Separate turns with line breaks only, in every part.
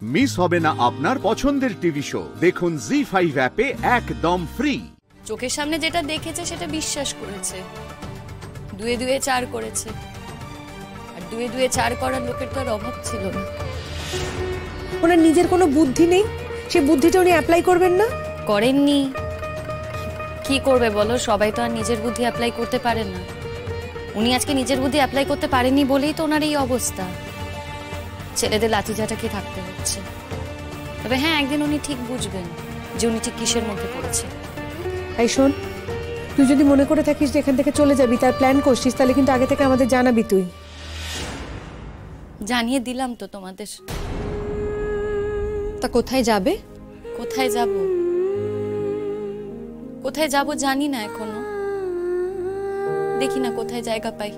Miss হবে না আপনার পছন্দের টিভি শো। দেখুন জি5 অ্যাপে একদম ফ্রি।
চোখের সামনে যেটা দেখেছে সেটা বিশ্বাস করেছে, দুয়ে দুয়ে চার করেছে, আর দুয়ে দুয়ে চার করার লোকের তো আর অভাব ছিল না।
ওনার নিজের কোনো বুদ্ধি নেই, সে বুদ্ধিটা উনি অ্যাপ্লাই করবেন না?
করেননি, কি করবে বলো? সবাই তো আর নিজের বুদ্ধি অ্যাপ্লাই করতে পারে না। উনি আজকে নিজের বুদ্ধি অ্যাপ্লাই করতে পারেননি বলেই তো ওনার এই অবস্থা, ছেলেদের লাঠিঝাঁটা খেয়ে থাকতে হচ্ছে। তবে হ্যাঁ, একদিন উনি ঠিক বুঝবেন যে উনি ঠিক কিসের মধ্যে পড়েছে।
এই শোন, তুই যদি মনে করে থাকিস যে এখান থেকে চলে যাবি, তার প্ল্যান করছিস, তাহলে কিন্তু আগে থেকে আমাদের জানাবি। তুই
জানিয়ে দিলাম তো তোমাদের।
তা কোথায় যাবে?
কোথায় যাব, কোথায় যাব জানি না এখনো, দেখি না কোথায় জায়গা পাই।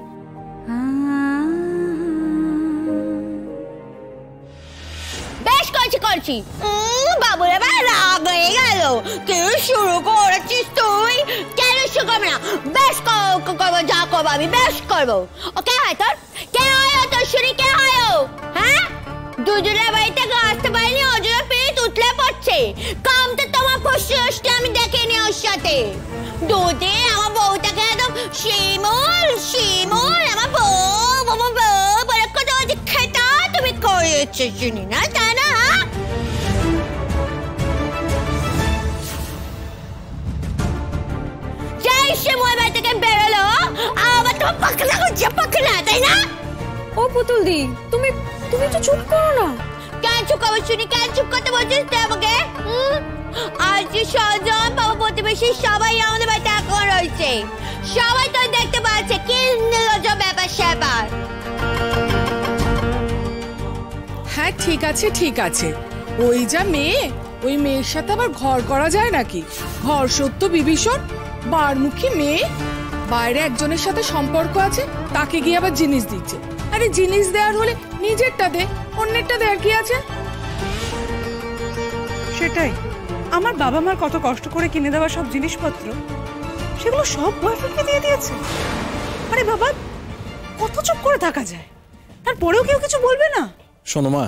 বেশ করছি বাবুর এবার রাগ হয়ে গেল। কেউ শুরু করেছিস তুই, কেন শুরু করবে না? বেশ করবো, যা করবো আমি বেশ করবো। ও কে হয় তোর? কে হয় তোর? শুনি কে হয়? হ্যাঁ, দুজনের বাড়িতে আসতে পারিনি, ওজনে পেয়ে উতলে পড়ছে। কাম তো তোমার পশুষ্টি আমি দেখিনি ওর সাথে। দুদিন আমার বউটাকে একদম শিমুল শিমুল আমার বউ বলে কথা খেতা তুমি করেছো শুনি না, তাই না? যাই সে মোর বাড়ি থেকে বেরোলো, আবার তোমার পাখনা করছে, পাখনা, তাই না?
ও পুতুল দি, তুমি তুমি তো চুপ করো না।
কেন চুপ করবো শুনি? কেন চুপ করতে বলছিস তুই আমাকে? আজ যে স্বজন বাবা প্রতিবেশী সবাই আমাদের বাড়িতে এখন রয়েছে, সবাই তো দেখতে পাচ্ছে কি নির্লজ্জ ব্যাপার স্যাপার।
হ্যাঁ ঠিক আছে ঠিক আছে, ওই যা মেয়ে, ওই মেয়ের সাথে আবার ঘর করা যায় নাকি? ঘর সত্য বিভীষণ, বারমুখী মেয়ে, বাইরে একজনের সাথে সম্পর্ক আছে, তাকে গিয়ে আবার জিনিস দিচ্ছে। আরে জিনিস দেওয়ার হলে নিজেরটা দে, অন্যেরটা দেওয়ার কি আছে?
সেটাই, আমার বাবা মার কত কষ্ট করে কিনে দেওয়া সব জিনিসপত্র, সেগুলো সব বয়ফ্রেন্ডকে দিয়ে দিয়েছে। আরে বাবা, কত চুপ করে থাকা যায়? তারপরেও কেউ কিছু বলবে না?
শোনো মা,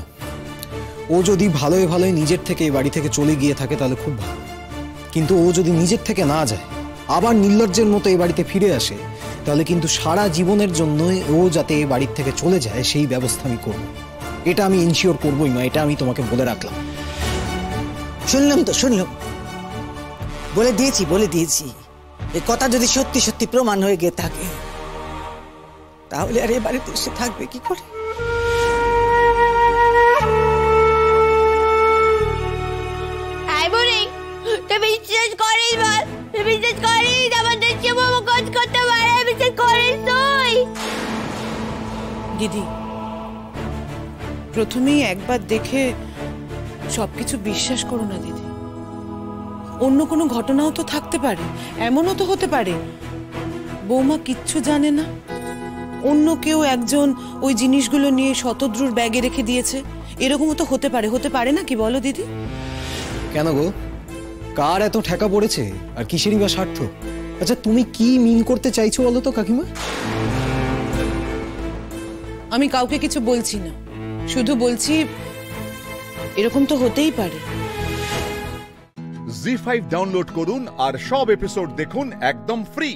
ও যদি ভালোই ভালোই নিজের থেকে এই বাড়ি থেকে চলে গিয়ে থাকে তাহলে খুব ভালো, কিন্তু ও যদি নিজের থেকে না যায়, আবার নির্লজ্জের মতো এই বাড়িতে ফিরে আসে, তাহলে কিন্তু সারা জীবনের জন্য ও যাতে এই বাড়ির থেকে চলে যায় সেই ব্যবস্থা আমি করব। এটা আমি ইনশিওর করবোই মা, এটা আমি তোমাকে বলে রাখলাম।
শুনলাম তো, শুনলাম, বলে দিয়েছি। এই কথা যদি সত্যি সত্যি প্রমাণ হয়ে গিয়ে থাকে, তাহলে আর এই বাড়িতে এসে থাকবে কি করে?
বিশ্বাস করিস বল, বিশ্বাস করিস আমাদের জীবন কাজ করতে পারে? বিশ্বাস করিস তুই?
দিদি, প্রথমেই একবার দেখে সবকিছু বিশ্বাস করো না দিদি। অন্য কোনো ঘটনাও তো থাকতে পারে, এমনও তো হতে পারে বৌমা কিচ্ছু জানে না, অন্য কেউ একজন ওই জিনিসগুলো নিয়ে শতদ্রুর ব্যাগে রেখে দিয়েছে, এরকমও তো হতে পারে না কি বলো দিদি?
কেন গো, কার এত ঠেকা পড়েছে আর কিসেরই বা স্বার্থ? আচ্ছা তুমি কি মিন করতে চাইছো বলো তো কাকিমা?
আমি কাউকে কিছু বলছি না, শুধু বলছি এরকম তো হতেই পারে।
জি5 ডাউনলোড করুন আর সব এপিসোড দেখুন একদম ফ্রি।